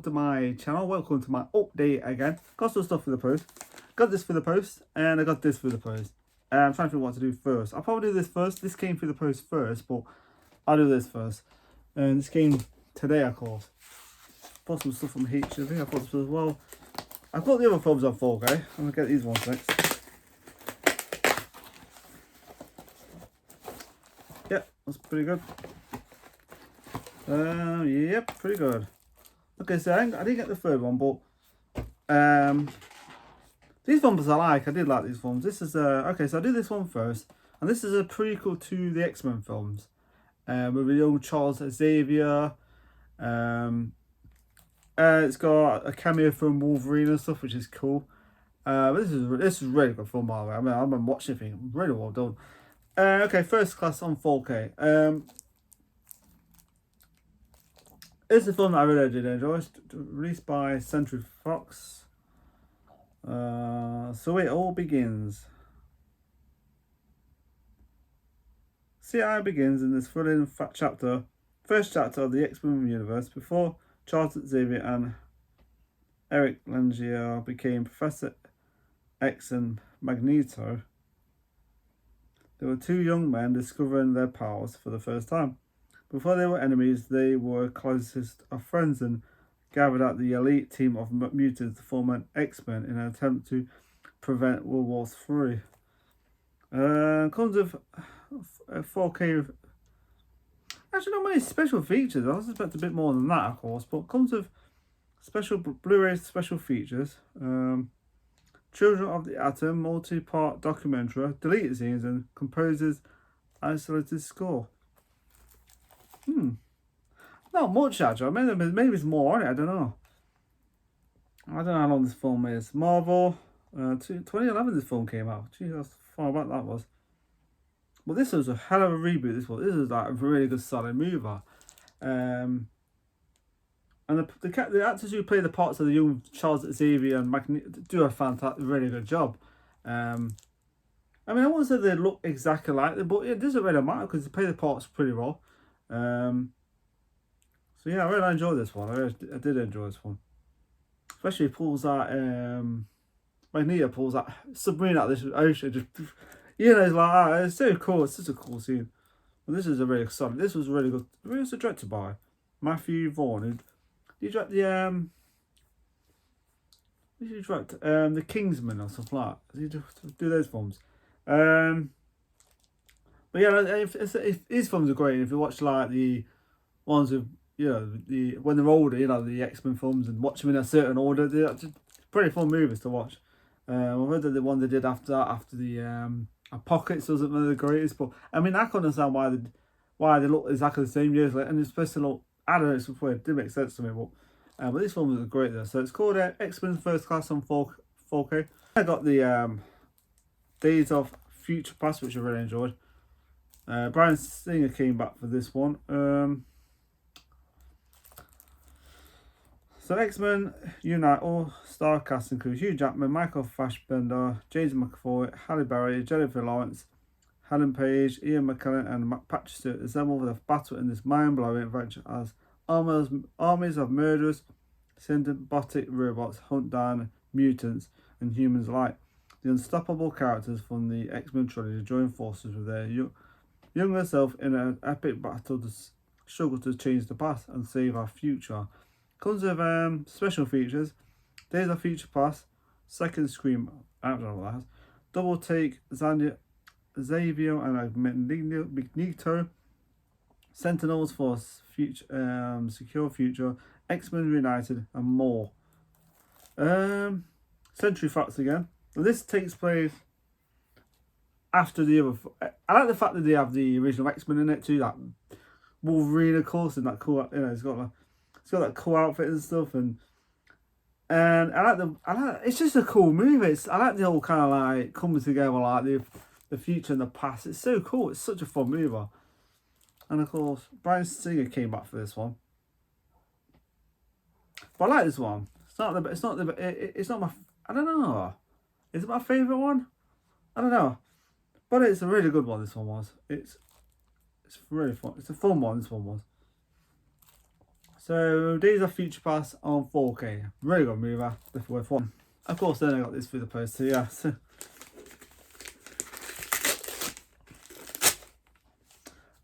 welcome to my channel, welcome to my update again. Got some stuff for the post, got this for the post, and I got this for the post. I'm trying to think what to do first. I'll probably do this first. This came through the post first, but I'll do this first. And this came today, of course. Bought some stuff from H. I think I bought some as well. I've got the other films on 4K. I'm gonna get these ones next. Yep, that's pretty good. Yep, pretty good. Okay, so I didn't get the third one, but these films I like. I did like these films. This is okay, so I'll do this one first, and this is a prequel to the X-Men films, with the young Charles Xavier. It's got a cameo from Wolverine and stuff, which is cool. This is really good film, by the way. I mean, I've been watching it, really well done. Okay, First Class on 4K. It's a film that I really did enjoy. It's released by Century Fox. So it all begins. CI begins in this thrilling first chapter of the X-Men universe, before Charles Xavier and Eric Langier became Professor X and Magneto. There were two young men discovering their powers for the first time. Before they were enemies, they were closest of friends and gathered at the elite team of mutants to form an X-Men in an attempt to prevent World War III. Comes with 4K. Actually, not many special features. I was expecting a bit more than that, of course, but comes with special Blu-ray special features. Children of the Atom, multi-part documentary, deleted scenes, and composer's isolated score. Not much, actually. Maybe it's more on it. I don't know. I don't know how long this film is. Marvel, 2011 this film came out. Gee, that's far back that was. Well, this was a hell of a reboot. This was like a really good solid mover. And the actors who play the parts of the young Charles Xavier and Magneto do a fantastic, really good job. I mean, I wouldn't say they look exactly like them, but it doesn't really matter because they play the parts pretty well. So yeah, I really enjoyed this one. I did enjoy this one. Especially pulls that Magneto pulls that submarine out of this ocean. Just, it's like that. It's so cool. It's such a cool scene. And this is a really solid. This was really good. It was directed by Matthew Vaughn. He directed the Kingsman or something like that. He do those films. But yeah, his films are great. If you watch like the ones with when they're older, the X-Men films, and watch them in a certain order, they're just pretty fun movies to watch. I heard that the one they did after the Apocalypse wasn't one of the greatest, but I mean I can understand why they look exactly the same years later, and it's supposed to look, I don't know, it's weird. It didn't make sense to me, but this film was great though. So it's called X-Men First Class on 4K. I got the Days of Future Past, which I really enjoyed. Bryan Singer came back for this one. So X-Men unite all-star cast includes Hugh Jackman, Michael Fassbender, James McAvoy, Halle Berry, Jennifer Lawrence, Helen Page, Ian McKellen, and Patrick Stewart assemble with a battle in this mind-blowing adventure as armies of murderous symbiotic robots hunt down mutants and humans alike. The unstoppable characters from the X-Men trilogy join forces with their younger self in an epic battle to struggle to change the past and save our future. Comes with special features: Days of Future Past, Second Scream, I don't know what that is, Double Take, Xavier and Magneto, Sentinels for future, Secure Future, X-Men Reunited, and more. Century Fox again. And this takes place after the other. I like the fact that they have the original X-Men in it too. That Wolverine, of course, and that cool. It's got that cool outfit and stuff, and I like it's just a cool movie. I like the whole kind of like coming together, like the future and the past. It's so cool. It's such a fun movie. And of course, Bryan Singer came back for this one. But I like this one. It's not my. I don't know. Is it my favourite one? I don't know. But it's a really good one. This one was. It's really fun. It's a fun one. This one was. So Days of Future Past on 4K. Really good movie. Definitely worth one. Of course, then I got this through the post. So yeah. So,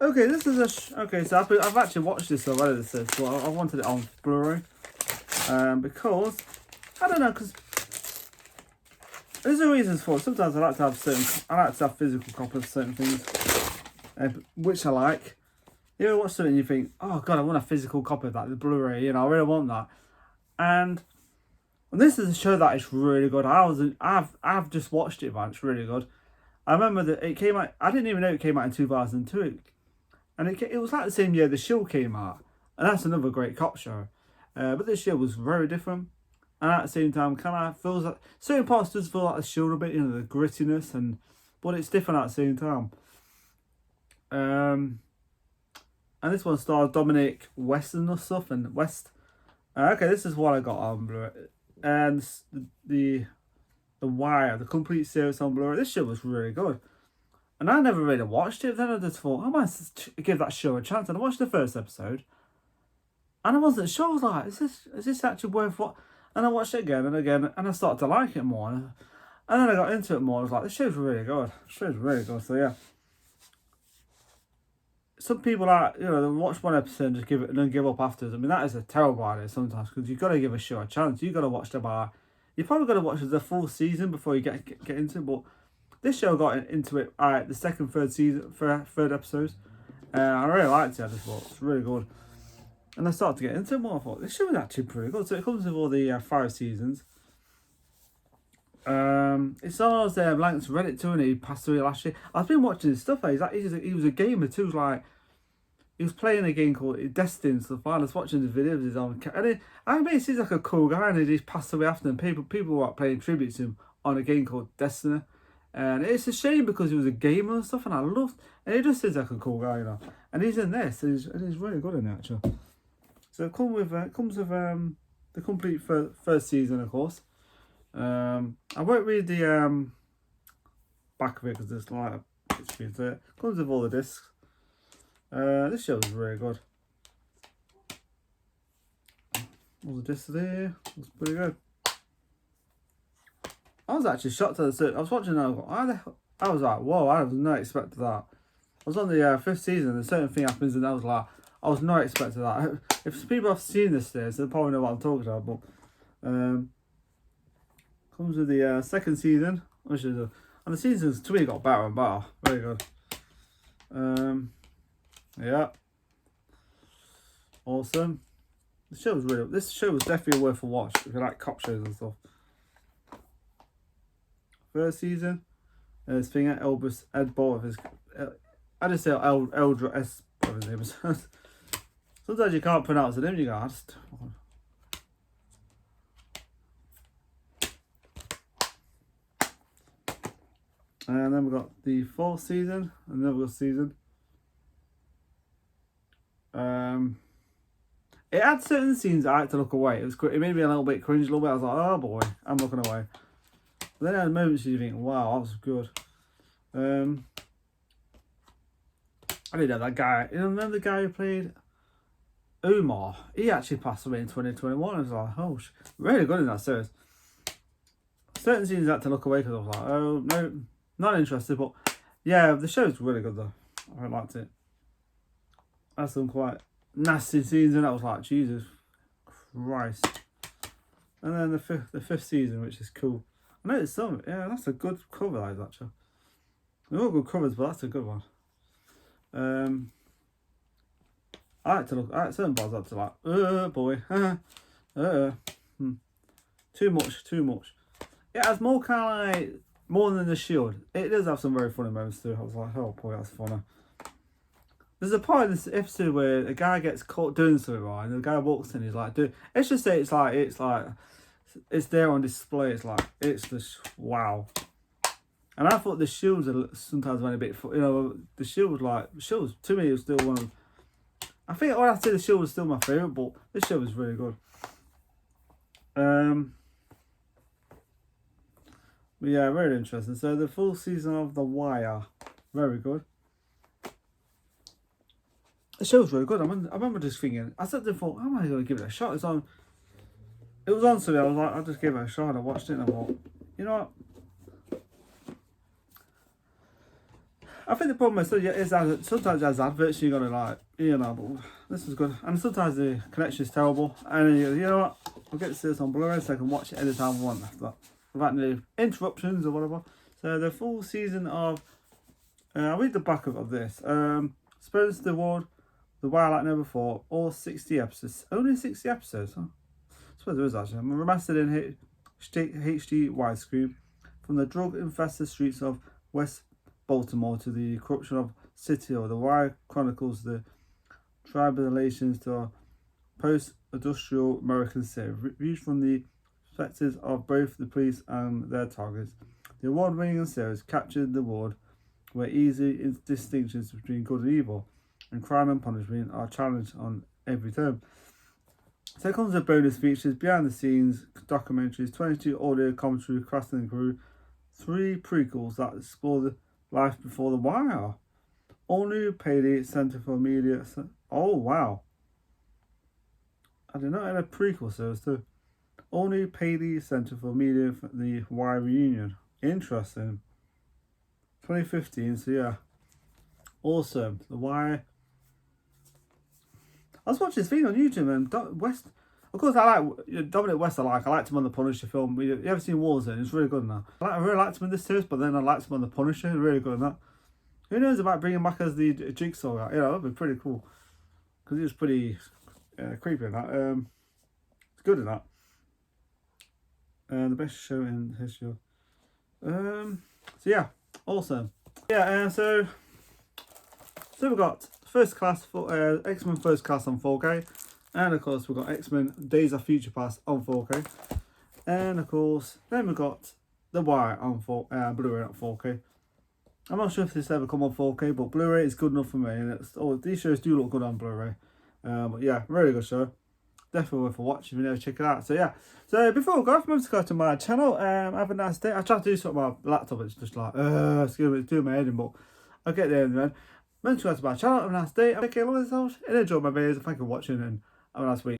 okay, this is okay. So I've actually watched this already. This is, so I wanted it on Blu-ray. Because I don't know, because there's a reasons for it. Sometimes I like to have physical copies of certain things, which I like. You ever watch something and you think, oh god, I want a physical copy of that, the Blu-ray. You know, I really want that. And this is a show that is really good. I've just watched it, man. It's really good. I remember that it came out. I didn't even know it came out in 2002, and it was like the same year The Shield came out, and that's another great cop show. But this year was very different, and at the same time, kind of feels like certain parts does feel like The Shield a bit, you know, the grittiness, but it's different at the same time. And this one stars Dominic West and stuff, and West. Okay, this is what I got on Blu-ray, and the Wire, the complete series on Blu-ray. This show was really good, and I never really watched it. Then I just thought I might give that show a chance, and I watched the first episode. And I wasn't sure. I was like, is this actually worth what? And I watched it again and again, and I started to like it more. And then I got into it more. I was like, this show's really good. This show's really good. So yeah. Some people are, you know, they watch one episode and just give it and then give up afterwards. I mean, that is a terrible idea sometimes, because you've got to give a show a chance. You've got to watch you probably got to watch the full season before you get into it. But this show got into it the second, third episodes. I really liked it. I just thought it's really good. And I started to get into it more. I thought, this show was actually pretty good. So it comes with all the 5 seasons. It stars Lance Reddick too, and he passed away last year. I've been watching his stuff. He was a gamer too. He was playing a game called Destiny and stuff. I was watching the videos of his own. And I mean, he seems like a cool guy, and he just passed away after. And people were paying tribute to him on a game called Destiny. And it's a shame because he was a gamer and stuff, and and he just seems like a cool guy, you know. And he's in this, and he's really good in it, actually. So it comes with the complete first season, of course. I won't read the back of it because there's like a picture there. It comes with all the discs. This show is really good. All the discs there. It's pretty good. I was actually shocked at the. I was watching that. I was like, whoa! I was not expecting that. I was on the 5th season, and a certain thing happens, and I was like, I was not expecting that. If people have seen this, they'll probably know what I'm talking about. But comes with the 2nd season, and the seasons to me got better and better. Very good. Yeah, awesome. This show was definitely worth a watch if you like cop shows and stuff. 1st season, there's thing at Elvis Ed Ball of his. I just say Eldra S. Whatever his name is. Sometimes you can't pronounce the name. You go, And then we've got the 4th season, another season. It had certain scenes I had to look away. It made me a little bit cringe, a little bit. I was like, oh boy, I'm looking away. But then there are moments you think, wow, that was good. I didn't know that guy. You know, remember the guy who played Umar? He actually passed away in 2021. I was like, oh, really good in that series. Certain scenes I had to look away because I was like, oh, no, not interested. But yeah, the show's really good though. I liked it. That's some quite nasty scenes, and I was like, Jesus Christ. And then the fifth season, which is cool. I noticed some. Yeah, that's a good cover, that is actually. They're all good covers, but that's a good one. I like to look at certain bars. I like to like, boy, too much. It has more kind of like more than The Shield. It does have some very funny moments too. I was like, oh boy, that's funny. There's a part in this episode where a guy gets caught doing something right, and the guy walks in. He's like, dude, let's just say it's there on display. It's just wow. And I thought The Shields sometimes went a bit, you know, The Shield to me was still one of. I think when I say The Shield was still my favourite, but this show was really good. But yeah, very interesting. So the full season of The Wire, very good. the show was really good. I remember just thinking, I sat there and thought, how am I going to give it a shot? It was on today. I was like, I just gave it a shot. And I watched it and I thought, you know what? I think the problem is that sometimes there's adverts you gotta like, but this is good. And sometimes the connection is terrible. And you know what? I'll get to see this on Blu-ray so I can watch it anytime I want after that, without any interruptions or whatever. So the full season of, I'll read the back of this. Spurs the Award, The Wire Like Never Before, all 60 episodes. Only 60 episodes, huh? I suppose there is actually. I'm remastered in HD widescreen from the drug-infested streets of West Baltimore to the corruption of City or The Wire chronicles the tribulations to a post-industrial American city, viewed from the perspectives of both the police and their targets. The award-winning series captured the world where easy distinctions between good and evil and crime and punishment are challenged on every turn. So comes the bonus features, behind the scenes documentaries, 22 audio commentary cast and crew, 3 prequels that explore the life before The Wire. All new Payday Centre for Media. Oh wow! I did not have a prequel series too. All new Payday Centre for Media for the Wire reunion. Interesting. 2015. So yeah, awesome. The Wire. I was watching this video on YouTube and West. Of course, I like Dominic West. I liked him on the Punisher film. You ever seen Warzone? It's really good in that. I really liked him in this series, but then I liked him on the Punisher. Really good in that. Who knows about bringing him back as the Jigsaw guy? That'd be pretty cool. Because he was pretty creepy in that. It's good in that. The best show in history. So yeah, awesome. Yeah, so we've got First Class for X-Men First Class on 4K. And of course we've got X-Men Days of Future Past on 4K. And of course then we've got The Wire on Blu-ray on 4K. I'm not sure if this ever come on 4K, but Blu-ray is good enough for me. And these shows do look good on Blu-ray. But yeah, really good show. Definitely worth a watch if you never check it out. So yeah. So before we go, remember to go to my channel. Have a nice day. I tried to do something on my laptop. It's just like, excuse me, it's doing my head in, but I'll get there in the end. Remember to go to my channel. Have a nice day. Take care of yourselves and enjoy my videos. Thank you for watching and have a nice week.